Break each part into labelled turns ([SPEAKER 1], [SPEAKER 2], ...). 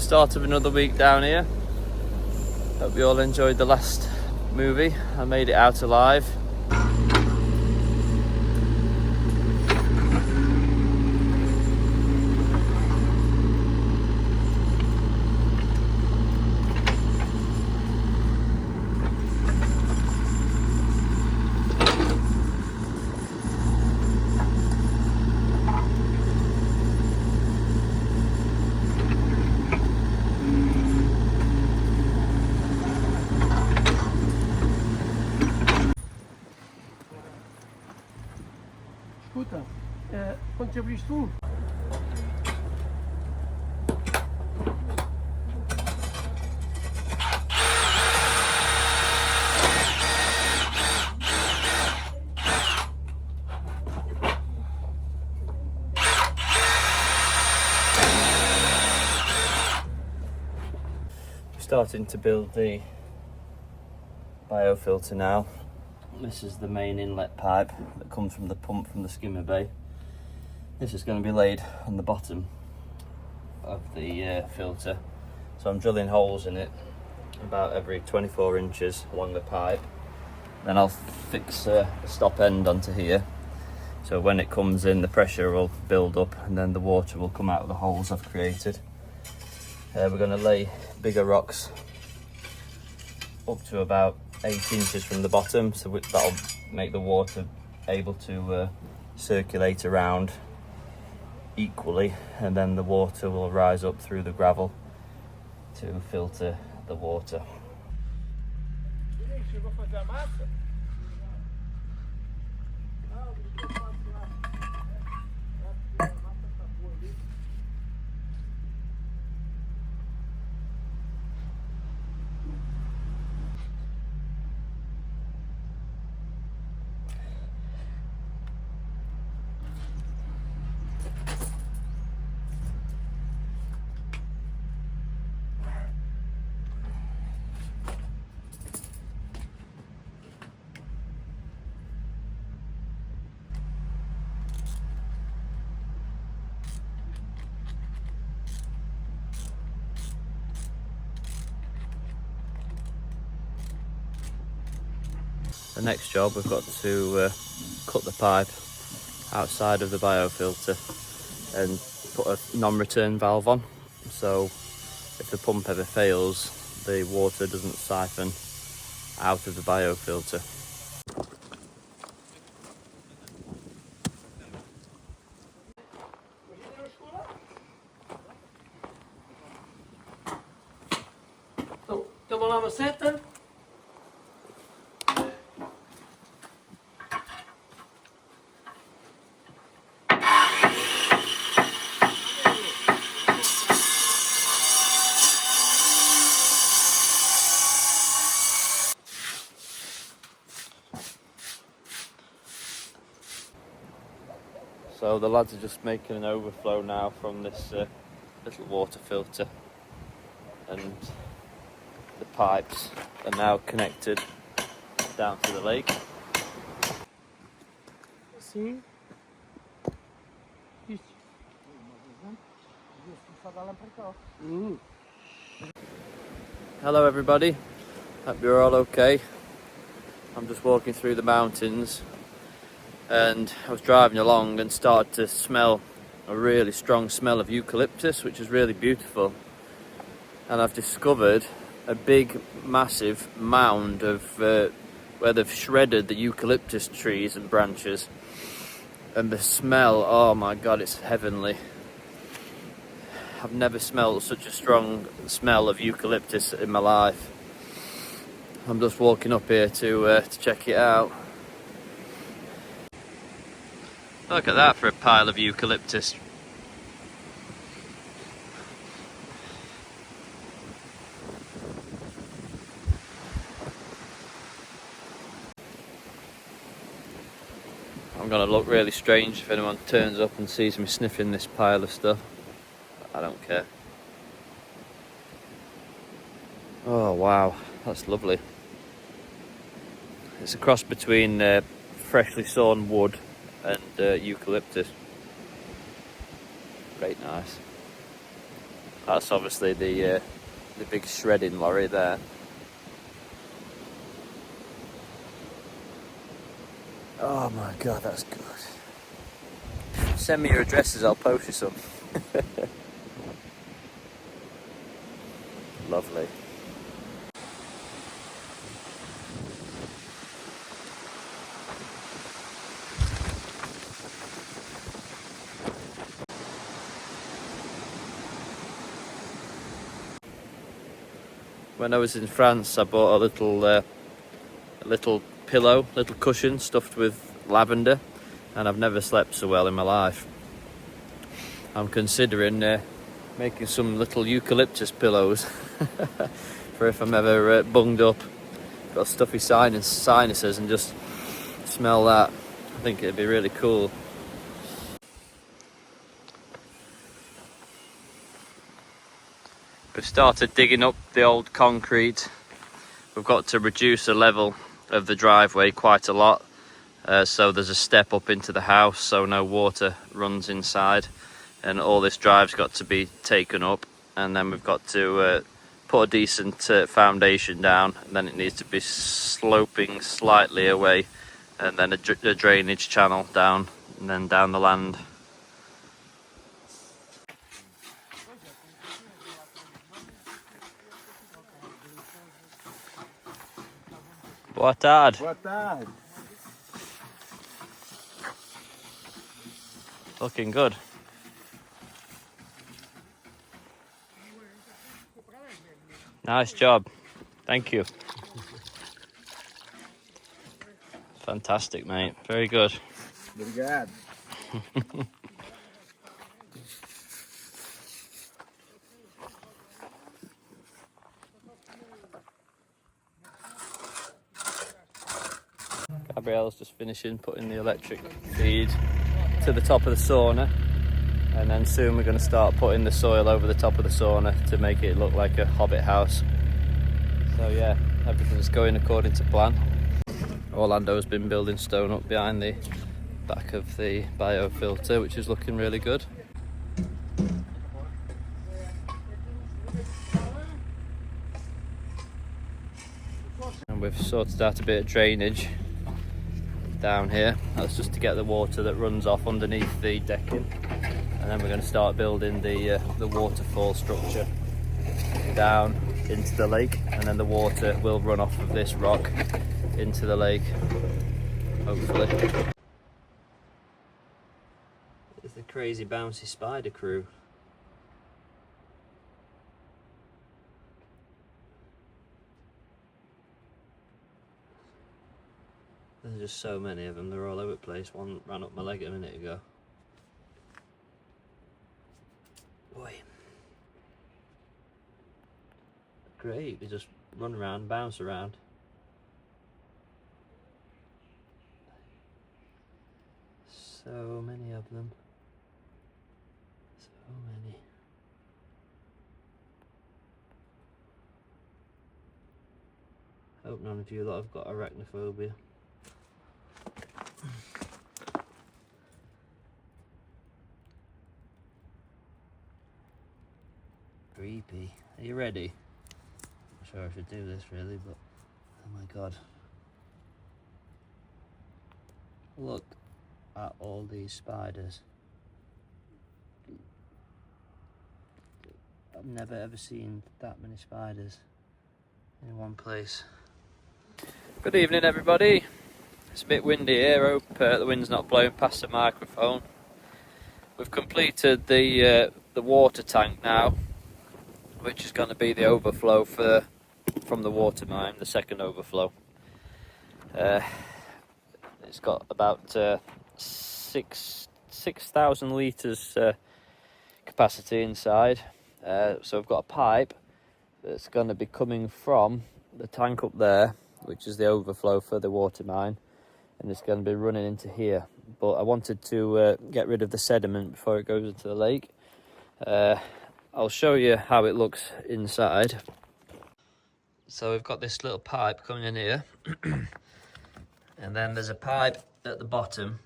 [SPEAKER 1] start of another week down here. Hope you all enjoyed the last movie. I made it out alive.
[SPEAKER 2] Escuta, quando te abriste tu?
[SPEAKER 1] Starting to build the biofilter now. This is the main inlet pipe that comes from the pump from the skimmer bay. This is going to be laid on the bottom of the filter. So I'm drilling holes in it about every 24 inches along the pipe. Then I'll fix a stop end onto here. So when it comes in, the pressure will build up and then the water will come out of the holes I've created. We're going to lay bigger rocks up to about 8 inches from the bottom, so that'll make the water able to circulate around equally, and then the water will rise up through the gravel to filter the water. The next job, we've got to cut the pipe outside of the biofilter and put a non-return valve on, so if the pump ever fails, the water doesn't siphon out of the biofilter.
[SPEAKER 2] Estamos na maceta.
[SPEAKER 1] So the lads are just making an overflow now from this little water filter, and the pipes are now connected down to the lake.
[SPEAKER 2] Sim.
[SPEAKER 1] Hello everybody, hope you're all okay. I'm just walking through the mountains and I was driving along and started to smell a really strong smell of eucalyptus, which is really beautiful. And I've discovered a big massive mound of where they've shredded the eucalyptus trees and branches, and the smell, oh my god, it's heavenly. I've never smelled such a strong smell of eucalyptus in my life. I'm just walking up here to check it out. Look at that for a pile of eucalyptus. I'm gonna look really strange if anyone turns up and sees me sniffing this pile of stuff. I don't care. Oh wow, that's lovely. It's a cross between freshly sawn wood and eucalyptus. Great nice. That's obviously the big shredding lorry there. Oh my god, that's good. Send me your addresses, I'll post you some. Lovely. When I was in France, I bought a little pillow, little cushion stuffed with lavender, and I've never slept so well in my life. I'm considering making some little eucalyptus pillows for if I'm ever bunged up, got stuffy sinuses, and just smell that. I think it'd be really cool. We've started digging up the old concrete. We've got to reduce the level of the driveway quite a lot, so there's a step up into the house so no water runs inside, and all this drive's got to be taken up, and then we've got to put a decent foundation down, and then it needs to be sloping slightly away, and then a drainage channel down, and then down the land. Boa tarde.
[SPEAKER 3] Boa tarde.
[SPEAKER 1] Looking good. Nice job. Thank you. Fantastic, mate. Very good.
[SPEAKER 3] Obrigado.
[SPEAKER 1] Gabrielle's just finishing putting the electric feed to the top of the sauna, and then soon we're going to start putting the soil over the top of the sauna to make it look like a hobbit house. So yeah, everything's going according to plan. Orlando's been building stone up behind the back of the biofilter, which is looking really good. And we've sorted out a bit of drainage down here. That's just to get the water that runs off underneath the decking, and then we're going to start building the waterfall structure down into the lake, and then the water will run off of this rock into the lake, hopefully. It's the crazy bouncy spider crew. There's just so many of them, they're all over the place. One ran up my leg a minute ago. Boy. Great, they just run around, bounce around. So many of them. So many. Hope none of you lot have got arachnophobia. Creepy. Are you ready? I'm sure I should do this really, but oh my god. Look at all these spiders. I've never ever seen that many spiders in one place. Good evening everybody. It's a bit windy here. I hope the wind's not blowing past the microphone. We've completed the water tank now, which is going to be the overflow from the water mine, the second overflow. It's got about 6,000 litres capacity inside. So we've got a pipe that's going to be coming from the tank up there, which is the overflow for the water mine, and it's going to be running into here. But I wanted to get rid of the sediment before it goes into the lake. I'll show you how it looks inside. So we've got this little pipe coming in here, and then there's a pipe at the bottom.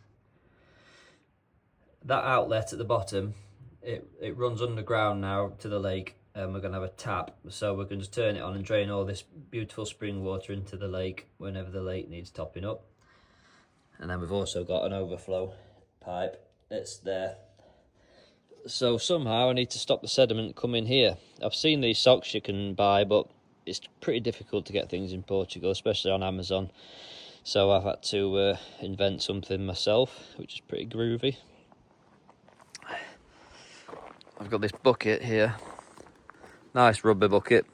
[SPEAKER 1] That outlet at the bottom it runs underground now to the lake, and we're going to have a tap, so we're going to turn it on and drain all this beautiful spring water into the lake whenever the lake needs topping up. And then we've also got an overflow pipe that's there. So somehow I need to stop the sediment coming here. I've seen these socks you can buy, but it's pretty difficult to get things in Portugal, especially on Amazon. So I've had to invent something myself, which is pretty groovy. I've got this bucket here, nice rubber bucket.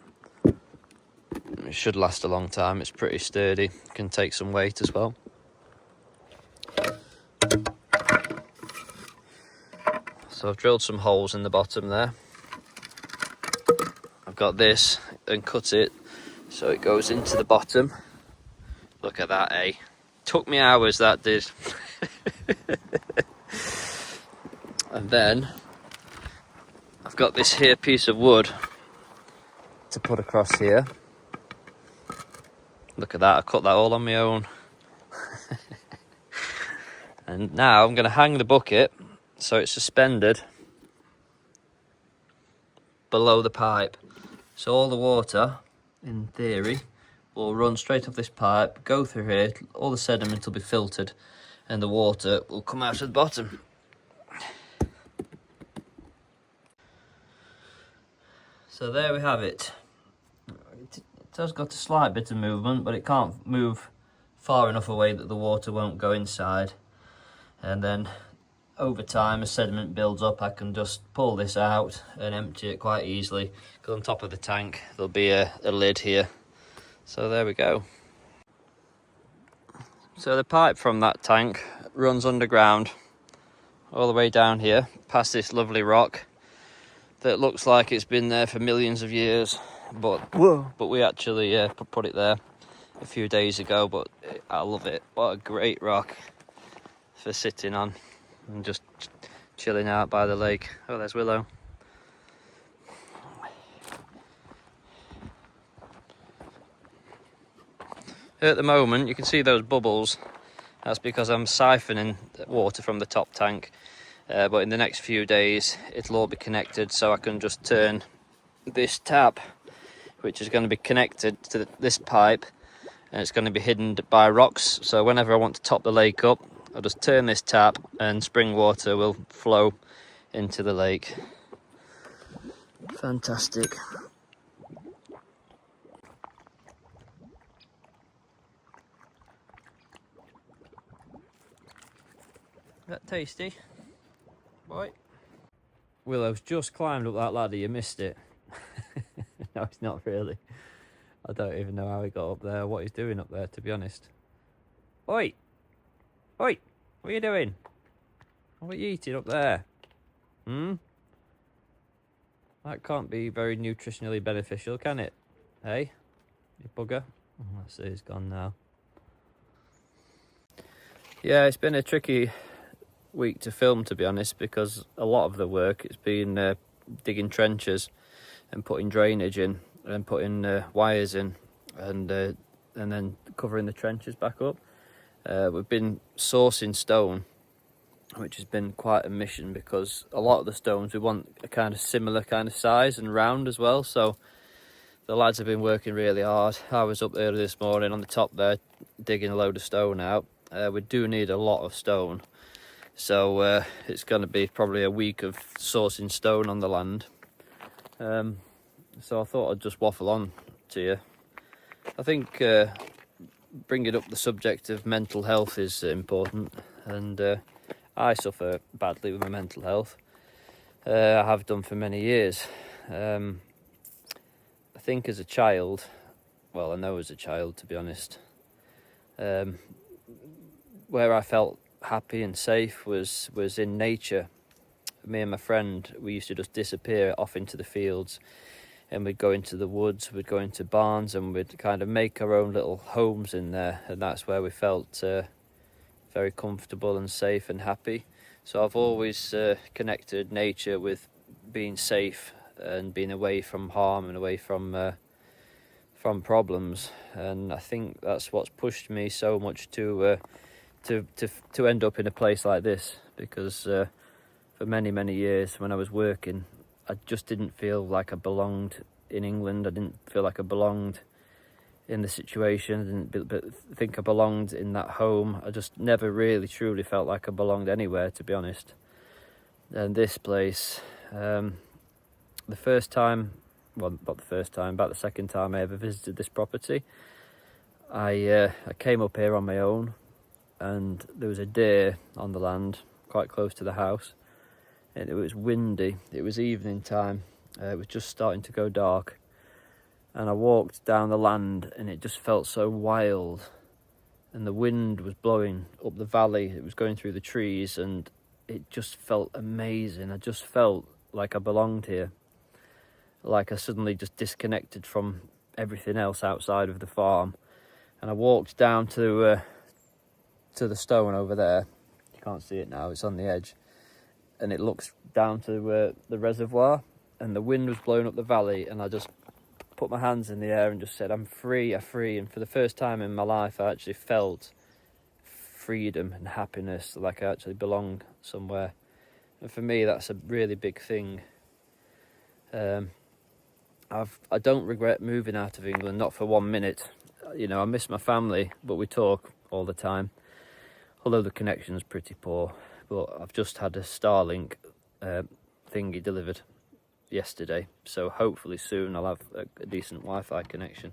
[SPEAKER 1] It should last a long time, it's pretty sturdy, can take some weight as well. So I've drilled some holes in the bottom there. I've got this and cut it so it goes into the bottom. Look at that, eh? Took me hours, that did. And then I've got this here piece of wood to put across here. Look at that, I cut that all on my own. And now I'm going to hang the bucket so it's suspended below the pipe. So all the water, in theory, will run straight off this pipe, go through here, all the sediment will be filtered, and the water will come out at the bottom. So there we have it. It has got a slight bit of movement, but it can't move far enough away that the water won't go inside. And then over time, as sediment builds up, I can just pull this out and empty it quite easily, because on top of the tank there'll be a lid here. So there we go. So the pipe from that tank runs underground all the way down here past this lovely rock that looks like it's been there for millions of years, but we actually put it there a few days ago. But I love it. What a great rock for sitting on and just chilling out by the lake. Oh, there's Willow. At the moment you can see those bubbles. That's because I'm siphoning water from the top tank, but in the next few days it'll all be connected, so I can just turn this tap, which is going to be connected to this pipe, and it's going to be hidden by rocks. So whenever I want to top the lake up, I'll just turn this tap and spring water will flow into the lake. Fantastic. That tasty, boy. Willow's just climbed up that ladder. You missed it. No, it's not really. I don't even know how he got up there, what he's doing up there, to be honest. Oi! Oi! What are you doing? What are you eating up there? That can't be very nutritionally beneficial, can it? Hey? You bugger? Oh, I see, he's gone now. Yeah, it's been a tricky week to film, to be honest, because a lot of the work it's been digging trenches and putting drainage in and putting wires in, and then covering the trenches back up. We've been sourcing stone, which has been quite a mission, because a lot of the stones we want a kind of similar kind of size and round as well. So the lads have been working really hard. I was up early this morning on the top there digging a load of stone out. We do need a lot of stone, so it's going to be probably a week of sourcing stone on the land. So I thought I'd just waffle on to you. I think bringing up the subject of mental health is important, and I suffer badly with my mental health. I have done for many years. I think as a child, well, I know as a child, to be honest, where I felt happy and safe was in nature. Me and my friend, we used to just disappear off into the fields, and we'd go into the woods, we'd go into barns, and we'd kind of make our own little homes in there, and that's where we felt very comfortable and safe and happy. So I've always connected nature with being safe and being away from harm and away from problems, and I think that's what's pushed me so much to end up in a place like this, because for many, many years when I was working. I just didn't feel like I belonged in England. I didn't feel like I belonged in the situation. I didn't think I belonged in that home. I just never really truly felt like I belonged anywhere, to be honest. And this place, the first time, well, not the first time, about the second time I ever visited this property, I came up here on my own, and there was a deer on the land quite close to the house, and it was windy. It was evening time. It was just starting to go dark, and I walked down the land, and it just felt so wild, and the wind was blowing up the valley. It was going through the trees, and it just felt amazing. I just felt like I belonged here, like I suddenly just disconnected from everything else outside of the farm. And I walked down to the stone over there. You can't see it now, it's on the edge, and it looks down to the reservoir, and the wind was blowing up the valley, and I just put my hands in the air and just said, I'm free, I'm free. And for the first time in my life, I actually felt freedom and happiness, like I actually belong somewhere. And for me, that's a really big thing. I don't regret moving out of England, not for 1 minute. You know, I miss my family, but we talk all the time, although the connection's pretty poor. But I've just had a Starlink thingy delivered yesterday, so hopefully soon I'll have a decent Wi-Fi connection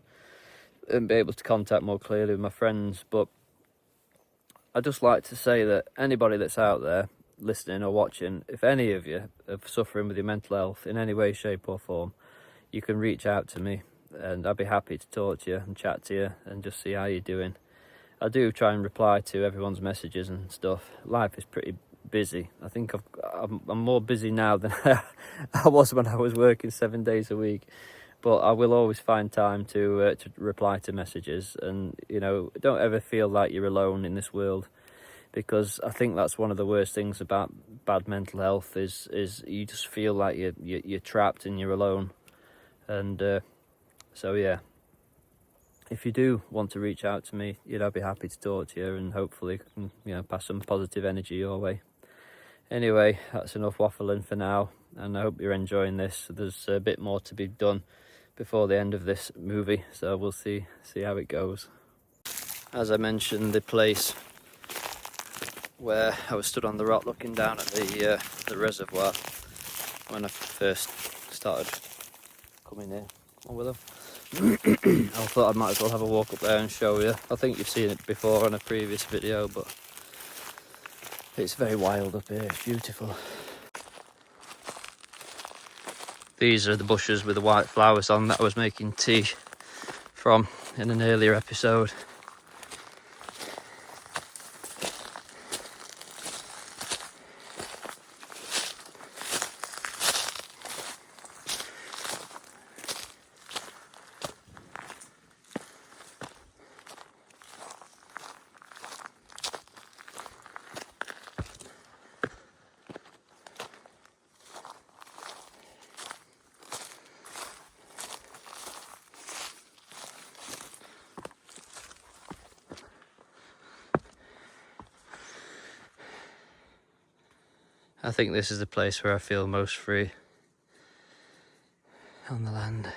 [SPEAKER 1] and be able to contact more clearly with my friends. But I'd just like to say that anybody that's out there listening or watching, if any of you are suffering with your mental health in any way, shape or form, you can reach out to me, and I'd be happy to talk to you and chat to you and just see how you're doing. I do try and reply to everyone's messages and stuff. Life is pretty busy. I think I'm more busy now than I was when I was working 7 days a week. But I will always find time to reply to messages. And, you know, don't ever feel like you're alone in this world, because I think that's one of the worst things about bad mental health is you just feel like you're trapped and you're alone. And so yeah, if you do want to reach out to me, I'd be happy to talk to you, and hopefully pass some positive energy your way. Anyway, that's enough waffling for now, and I hope you're enjoying this. There's a bit more to be done before the end of this movie, so we'll see how it goes. As I mentioned, the place where I was stood on the rock looking down at the reservoir when I first started coming here on with them. I thought I might as well have a walk up there and show you. I think you've seen it before on a previous video, but it's very wild up here. It's beautiful. These are the bushes with the white flowers on that I was making tea from in an earlier episode. I think this is the place where I feel most free on the land.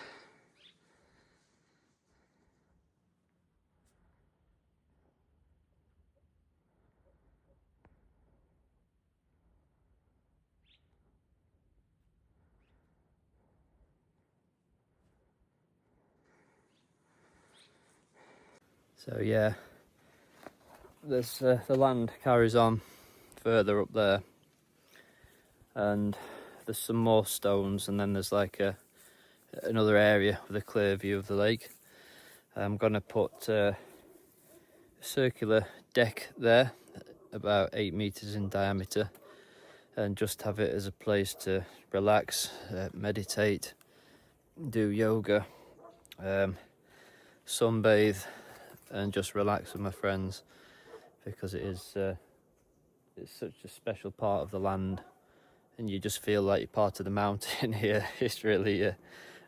[SPEAKER 1] So yeah, there's the land carries on further up there, and there's some more stones, and then there's like another area with a clear view of the lake. I'm gonna put a circular deck there, about 8 meters in diameter, and just have it as a place to relax, meditate, do yoga, sunbathe, and just relax with my friends, because it's such a special part of the land, and you just feel like you're part of the mountain here. It's really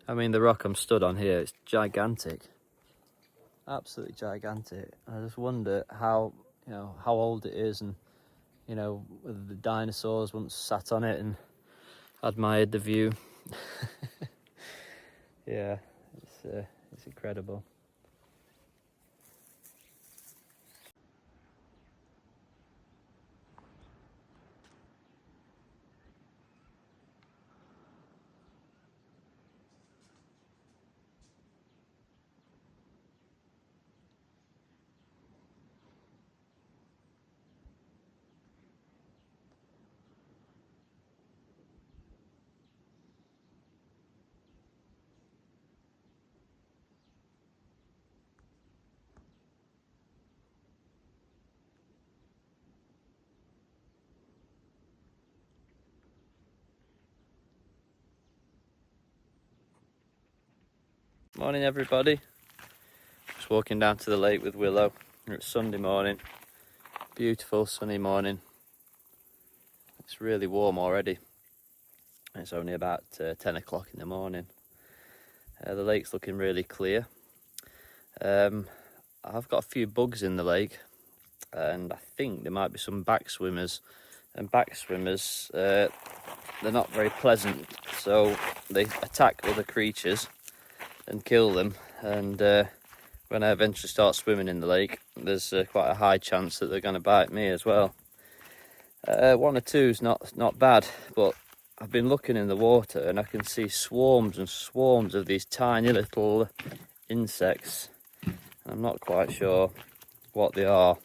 [SPEAKER 1] I mean, the rock I'm stood on here, it's gigantic, absolutely gigantic. I just wonder how old it is, and you know, whether the dinosaurs once sat on it and admired the view. Yeah, it's incredible. Morning everybody. Just walking down to the lake with Willow. It's Sunday morning. Beautiful sunny morning. It's really warm already. It's only about 10 o'clock in the morning. The lake's looking really clear. I've got a few bugs in the lake, and I think there might be some back swimmers. And back swimmers, they're not very pleasant, so they attack other creatures and kill them. And when I eventually start swimming in the lake, there's quite a high chance that they're going to bite me as well. One or two's not bad, but I've been looking in the water and I can see swarms and swarms of these tiny little insects. I'm not quite sure what they are.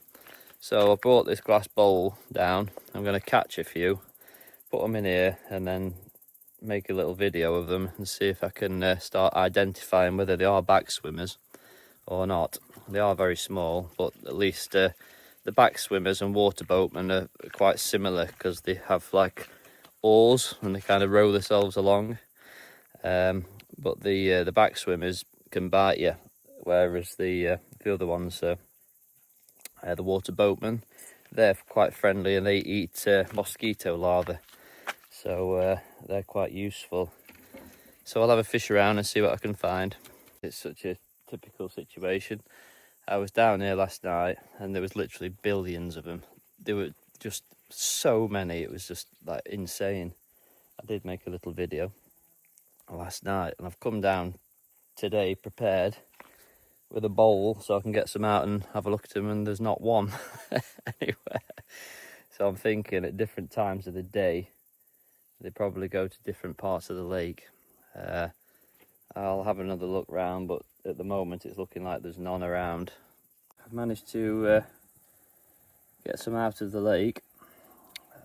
[SPEAKER 1] So I brought this glass bowl down. I'm going to catch a few, put them in here, and then make a little video of them and see if I can start identifying whether they are back swimmers or not. They are very small, but at least the back swimmers and water boatmen are quite similar because they have like oars and they kind of row themselves along. But the back swimmers can bite you, whereas the other ones, the water boatmen, they're quite friendly and they eat mosquito larvae, so they're quite useful. So I'll have a fish around and see what I can find. It's such a typical situation. I was down here last night and there was literally billions of them. There were just so many, it was just like insane. I did make a little video last night and I've come down today prepared with a bowl so I can get some out and have a look at them, and there's not one anywhere. So I'm thinking at different times of the day they probably go to different parts of the lake. I'll have another look round, but at the moment it's looking like there's none around. I've managed to get some out of the lake,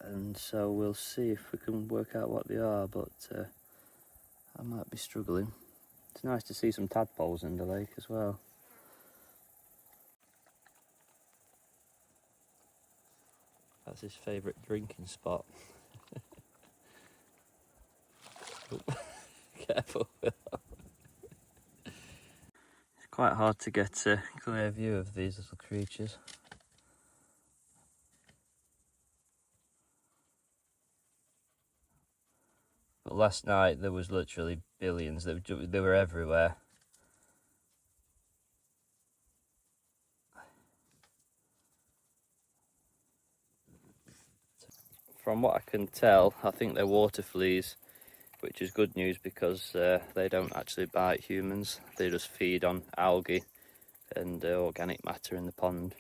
[SPEAKER 1] and so we'll see if we can work out what they are, but I might be struggling. It's nice to see some tadpoles in the lake as well. That's his favourite drinking spot. Careful, Willow. It's quite hard to get a clear view of these little creatures. But last night there was literally billions. They were everywhere. From what I can tell, I think they're water fleas, which is good news because they don't actually bite humans. They just feed on algae and organic matter in the pond.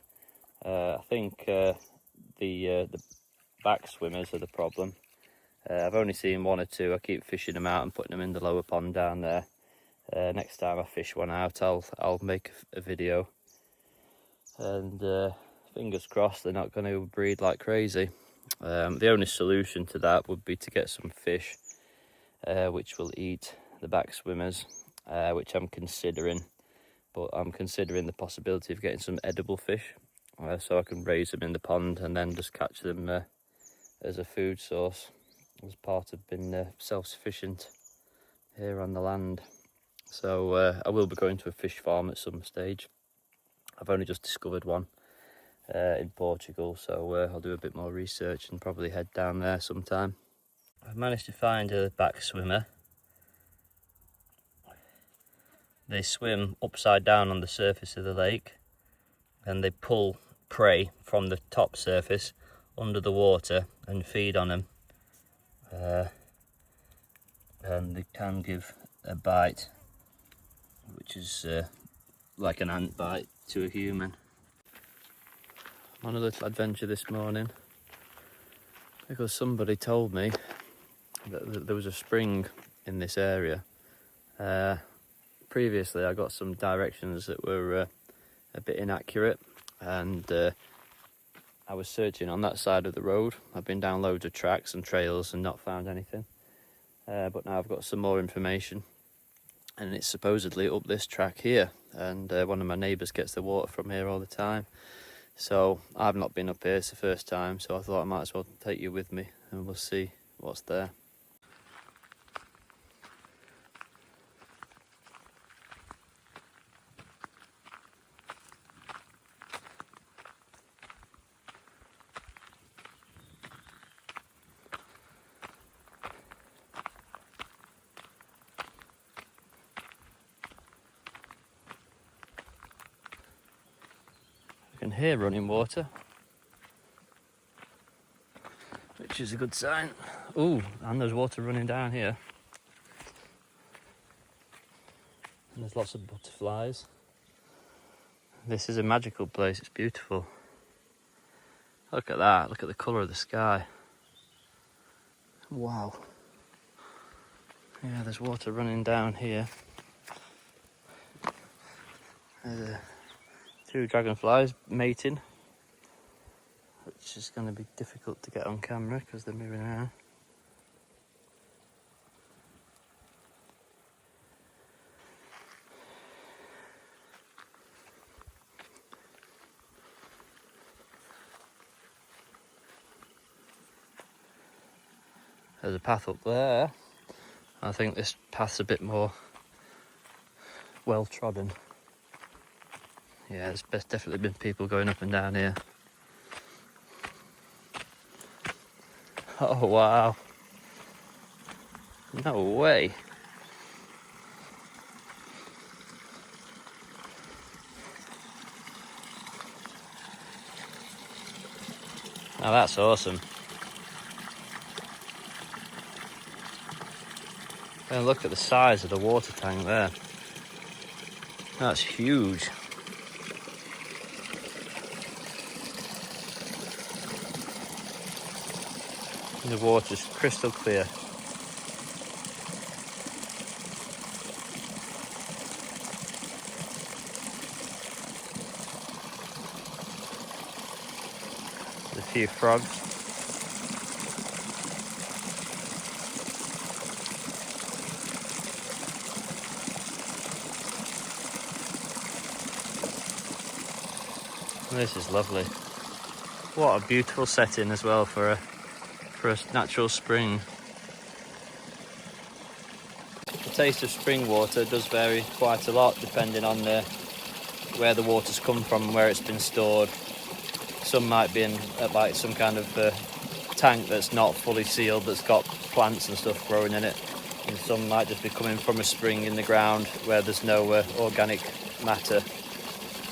[SPEAKER 1] I think the back swimmers are the problem. I've only seen one or two. I keep fishing them out and putting them in the lower pond down there. Next time I fish one out, I'll make a video. And fingers crossed they're not going to breed like crazy. The only solution to that would be to get some fish which will eat the back swimmers, which I'm considering. But I'm considering the possibility of getting some edible fish, so I can raise them in the pond and then just catch them as a food source, as part of being self-sufficient here on the land. So I will be going to a fish farm at some stage. I've only just discovered one in Portugal, so I'll do a bit more research and probably head down there sometime. I've managed to find a back swimmer. They swim upside down on the surface of the lake and they pull prey from the top surface under the water and feed on them. And they can give a bite, which is like an ant bite to a human. I'm on a little adventure this morning because somebody told me that there was a spring in this area. Previously I got some directions that were a bit inaccurate, and I was searching on that side of the road. I've been down loads of tracks and trails and not found anything, but now I've got some more information, and it's supposedly up this track here, and one of my neighbours gets the water from here all the time. So I've not been up here, it's the first time, so I thought I might as well take you with me and we'll see what's there. I can hear running water, which is a good sign. Ooh, and there's water running down here. And there's lots of butterflies. This is a magical place, it's beautiful. Look at that, look at the colour of the sky. Wow. Yeah, there's water running down here. There's two dragonflies mating, which is going to be difficult to get on camera because they're moving around. There's a path up there. I think this path's a bit more well trodden. Yeah, there's definitely been people going up and down here. Oh wow. No way. Now that's awesome. And look at the size of the water tank there. That's huge. The water's crystal clear. There's a few frogs. This is lovely. What a beautiful setting as well for a natural spring. The taste of spring water does vary quite a lot depending on where the water's come from and where it's been stored. Some might be in like some kind of tank that's not fully sealed, that's got plants and stuff growing in it, and some might just be coming from a spring in the ground where there's no organic matter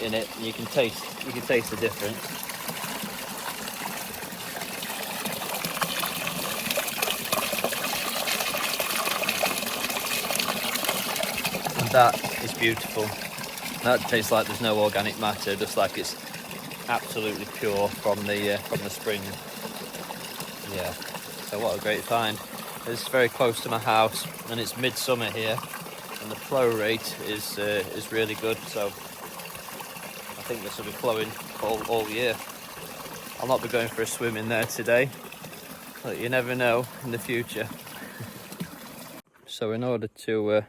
[SPEAKER 1] in it. And you can taste the difference. And that is beautiful. That tastes like there's no organic matter, just like it's absolutely pure from the spring. Yeah. So what a great find. It's very close to my house, and it's midsummer here, and the flow rate is really good. So I think this will be flowing all year. I'll not be going for a swim in there today, but you never know in the future. So in order to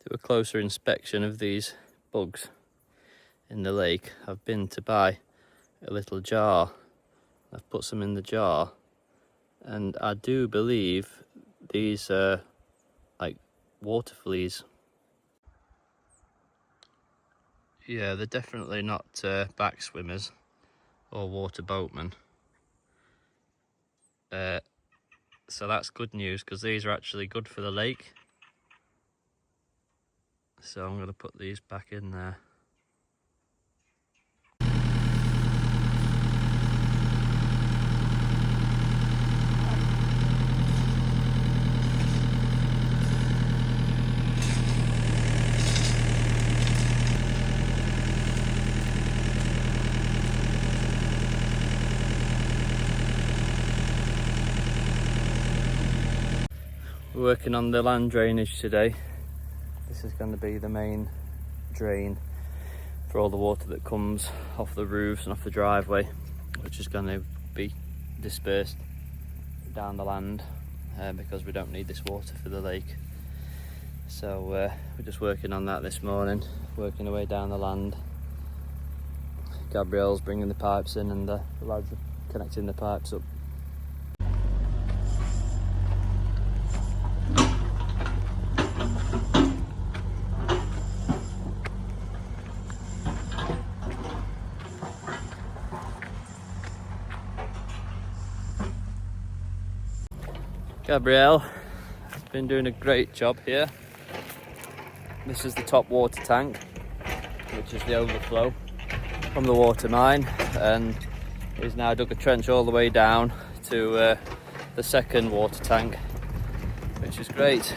[SPEAKER 1] do a closer inspection of these bugs in the lake, I've been to buy a little jar. I've put some in the jar, and I do believe these are like water fleas. Yeah, they're definitely not back swimmers or water boatmen. So that's good news, because these are actually good for the lake. So I'm going to put these back in there. We're working on the land drainage today. This is going to be the main drain for all the water that comes off the roofs and off the driveway, which is going to be dispersed down the land because we don't need this water for the lake. So we're just working on that this morning, working away down the land. Gabrielle's bringing the pipes in and the lads are connecting the pipes up. Gabrielle has been doing a great job here. This is the top water tank, which is the overflow from the water mine, and he's now dug a trench all the way down to the second water tank, which is great.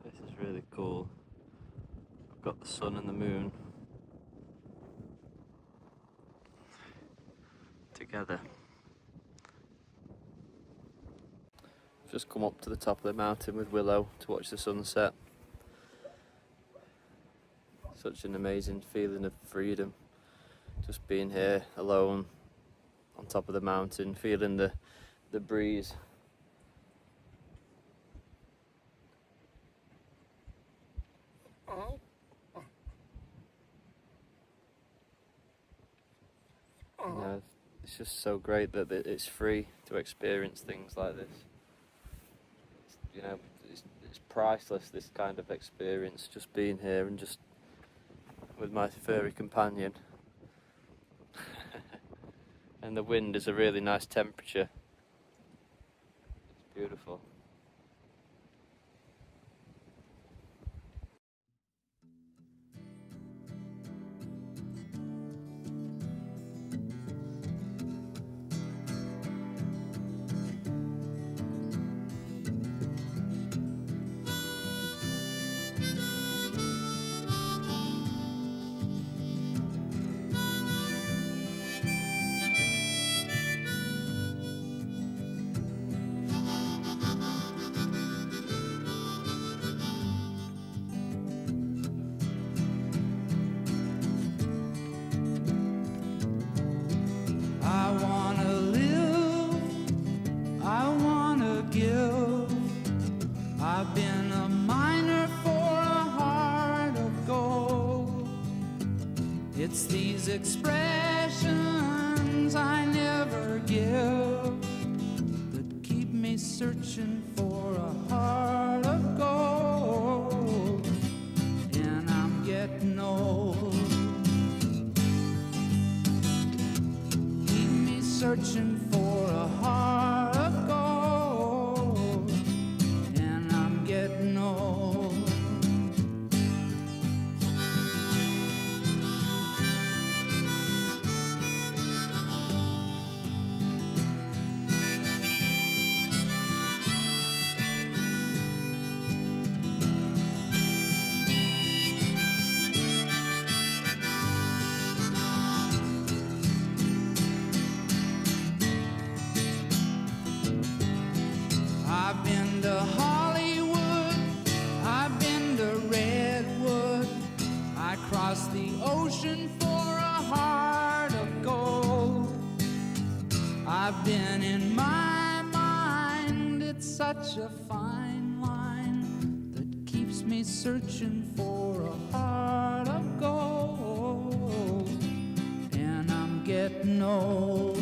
[SPEAKER 1] This is really cool. I've got the sun and the moon together. Just come up to the top of the mountain with Willow to watch the sunset. Such an amazing feeling of freedom. Just being here alone on top of the mountain, feeling the breeze. You know, it's just so great that it's free to experience things like this. You know, it's priceless, this kind of experience, just being here and just with my furry companion. And the wind is a really nice temperature. It's beautiful.
[SPEAKER 3] I wanna live, I wanna give. I've been a miner for a heart of gold. It's these expressions I never give that keep me searching for a heart of gold. And I'm getting old. Searching for a heart of gold, and I'm getting old. I've been to Hollywood, I've been to Redwood, I crossed the ocean for a heart of gold. I've been in my mind, it's such a fine line that keeps me searching for a heart of gold. know.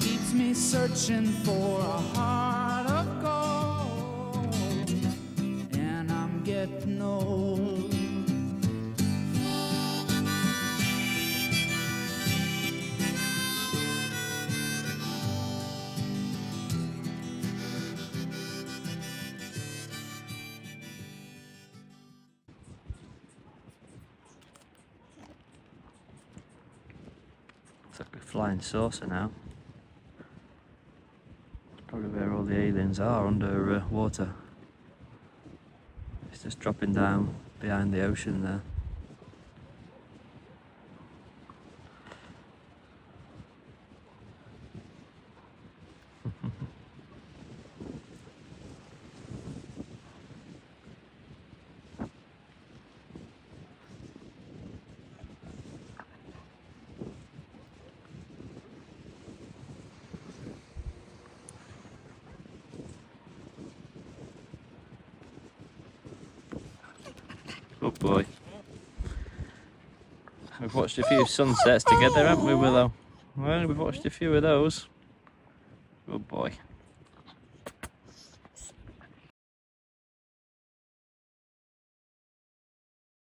[SPEAKER 3] Keeps me searching for a heart of gold, and I'm getting old.
[SPEAKER 1] It's like a flying saucer now. It's probably where all the aliens are, under water. It's just dropping down behind the ocean there. Oh boy. We've watched a few sunsets together, haven't we, Willow? Well, we've watched a few of those.